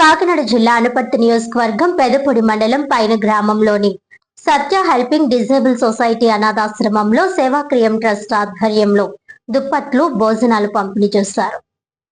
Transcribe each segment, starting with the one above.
కాకినాడ జిల్లా అనపర్తి నియోజకవర్గం పెదపొడి మండలం పైన గ్రామంలోని సత్య హెల్పింగ్ డిజేబుల్ సొసైటీ అనాథాశ్రమంలో సేవాక్రియం ట్రస్ట్ ఆధ్వర్యంలో దుప్పట్లు భోజనాలు పంపిణీ చేశారు.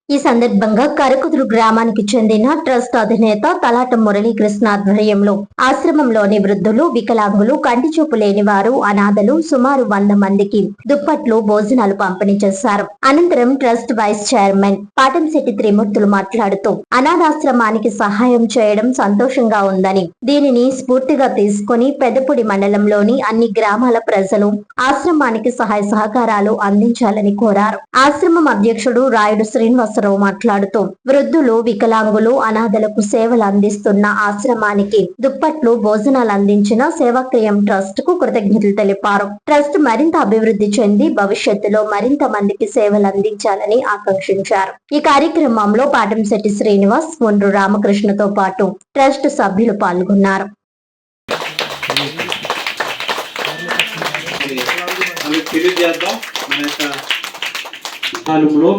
ఈ సందర్భంగా కరకుదురు గ్రామానికి చెందిన ట్రస్ట్ అధినేత తలాట మురళీకృష్ణ ఆధ్వర్యంలో ఆశ్రమంలోని వృద్ధులు, వికలాంగులు, కంటి చూపు లేని వారు, అనాథలు సుమారు 100 మందికి దుప్పట్లు భోజనాలు పంపిణీ చేశారు. అనంతరం ట్రస్ట్ వైస్ చైర్మన్ పాటంశెట్టి త్రిమూర్తులు మాట్లాడుతూ అనాథాశ్రమానికి సహాయం చేయడం సంతోషంగా ఉందని, దీనిని స్ఫూర్తిగా తీసుకుని పెదపొడి మండలంలోని అన్ని గ్రామాల ప్రజలు ఆశ్రమానికి సహాయ సహకారాలు అందించాలని కోరారు. ఆశ్రమం అధ్యక్షుడు రాయుడు శ్రీనివాసరావు మాట్లాడుతూ వృద్ధులు, వికలాంగులు, అనాథలకు సేవలు అందిస్తున్న ఆశ్రమానికి దుప్పట్లు భోజనాలు అందించిన సేవాక్రియం ట్రస్ట్ కు కృతజ్ఞతలు తెలిపారు. ట్రస్ట్ మరింత అభివృద్ధి చెంది భవిష్యత్తులో మరింత మందికి సేవలు అందించాలని ఆకాంక్షించారు. ఈ కార్యక్రమంలో పాటంశెట్టి శ్రీనివాస్, ముండ్రు రామకృష్ణతో పాటు ట్రస్ట్ సభ్యులు పాల్గొన్నారు.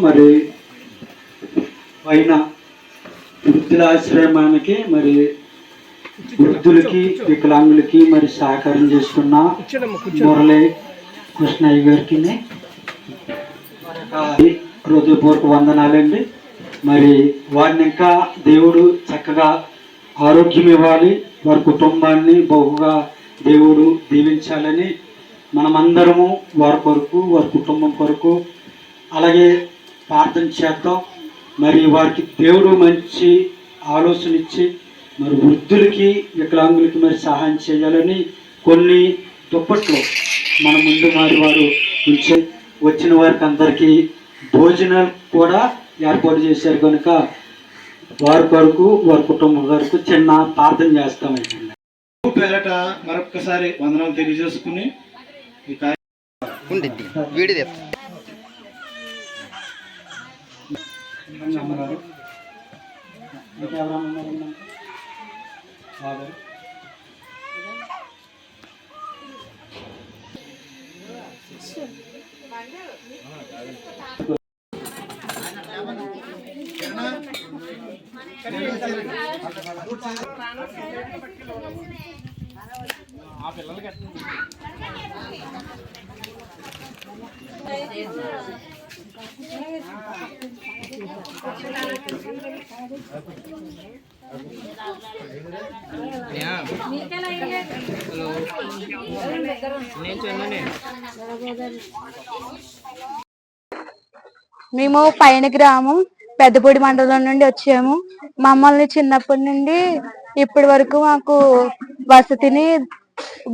మరి పైన వృద్ధులాశ్రమానికి మరి వృద్ధులకి, వికలాంగులకి మరి సహకారం చేస్తున్న మురళీ కృష్ణయ్య గారికి హృదయపూర్వక వందనాలండి. మరి వారిని ఇంకా దేవుడు చక్కగా ఆరోగ్యం ఇవ్వాలి, వారి కుటుంబాన్ని బహుగా దేవుడు దీవించాలని మనమందరము వారి కొరకు, వారి కుటుంబం కొరకు అలాగే ప్రార్థన చేద్దాం. మరి వారికి దేవుడు మంచి ఆలోచన ఇచ్చి మరి వృద్ధులకి, వికలాంగులకి మరి సహాయం చేయాలని కొన్ని దుప్పట్లు మన ముందు మరి వారు ఉంచి వచ్చిన వారికి అందరికీ భోజనాలు కూడా ఏర్పాటు చేశారు కనుక వారి కొరకు, వారి కుటుంబం వరకు చిన్న ప్రార్థన చేస్తామండి. పేరట మరొక్కసారి వందనాలు తెలియజేసుకుని మేము పైన గ్రామం పెద్దపొడి మండలం నుండి వచ్చాము. మమ్మల్ని చిన్నప్పటి నుండి ఇప్పటి వరకు మాకు వసతిని,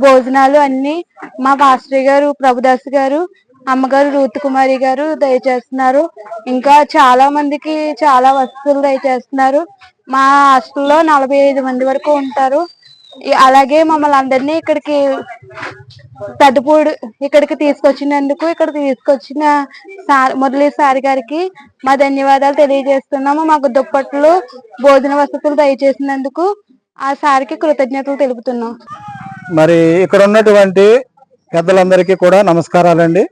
భోజనాలు అన్ని మా పాస్టర్ గారు ప్రభుదాస్ గారు, అమ్మగారు రూత్ కుమారి గారు దయచేస్తున్నారు. ఇంకా చాలా మందికి చాలా వసతులు దయచేస్తున్నారు. మా హాస్టల్లో 45 మంది వరకు ఉంటారు. అలాగే మమ్మల్ని అందరినీ ఇక్కడికి తీసుకొచ్చినందుకు, ఇక్కడ తీసుకొచ్చిన మురళీ సార్ గారికి మా ధన్యవాదాలు తెలియజేస్తున్నాము. మాకు దుప్పట్లు, భోజన వసతులు దయచేసినందుకు ఆ సార్కి కృతజ్ఞతలు తెలుపుతున్నాం. మరి ఇక్కడ ఉన్నటువంటి పెద్దలందరికీ కూడా నమస్కారాలండి.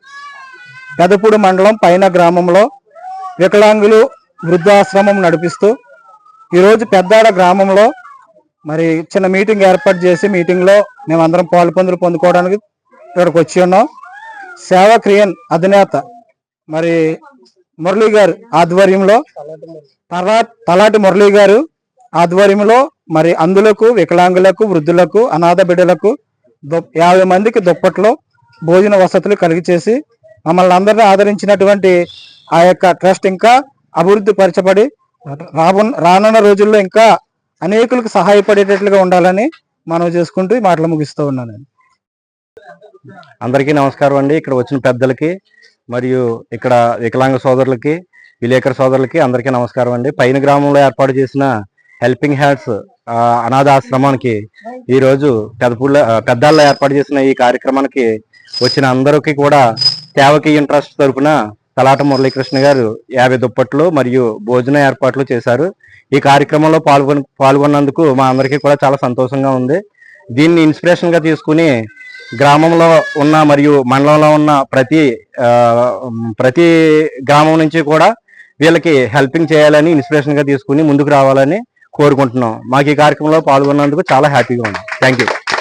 పెదపూడి మండలం పైన గ్రామంలో వికలాంగులు వృద్ధాశ్రమం నడిపిస్తూ ఈరోజు పెద్దాడ గ్రామంలో మరి చిన్న మీటింగ్ ఏర్పాటు చేసి మీటింగ్లో మేమందరం పొందుకోవడానికి ఇక్కడికి వచ్చి ఉన్నాం. సేవాక్రియన్ అధినేత మరి మురళీ గారు ఆధ్వర్యంలో, తలాటి మురళీ గారు ఆధ్వర్యంలో మరి అందులకు, వికలాంగులకు, వృద్ధులకు, అనాథ బిడ్డలకు 50 మందికి దుప్పట్లో భోజన వసతులు కలిగి చేసి మమ్మల్ని అందరినీ ఆదరించినటువంటి ఆ యొక్క ట్రస్ట్ ఇంకా అభివృద్ధి పరచబడి రానున్న రోజుల్లో ఇంకా అనేకులకు సహాయపడేటట్లుగా ఉండాలని మనం చేసుకుంటూ ఈ మాటలు ముగిస్తూ ఉన్నాను. అందరికీ నమస్కారం అండి. ఇక్కడ వచ్చిన పెద్దలకి మరియు ఇక్కడ వికలాంగ సోదరులకి, విలేకరు సోదరులకి అందరికీ నమస్కారం అండి. పైన గ్రామంలో ఏర్పాటు చేసిన హెల్పింగ్ హ్యాండ్స్ అనాథాశ్రమానికి ఈరోజు పెద్దాల్లో ఏర్పాటు చేసిన ఈ కార్యక్రమానికి వచ్చిన అందరికీ కూడా సేవాక్రియం ట్రస్ట్ తరఫున తలాట మురళీకృష్ణ గారు 50 దుప్పట్లు మరియు భోజన ఏర్పాట్లు చేశారు. ఈ కార్యక్రమంలో పాల్గొన్నందుకు మా అందరికీ కూడా చాలా సంతోషంగా ఉంది. దీన్ని ఇన్స్పిరేషన్ గా తీసుకుని గ్రామంలో ఉన్న మరియు మండలంలో ఉన్న ప్రతి గ్రామం నుంచి కూడా వీళ్ళకి హెల్పింగ్ చేయాలని ఇన్స్పిరేషన్ గా తీసుకుని ముందుకు రావాలని కోరుకుంటున్నాం. మాకు ఈ కార్యక్రమంలో పాల్గొన్నందుకు చాలా హ్యాపీగా ఉంది. Thank you.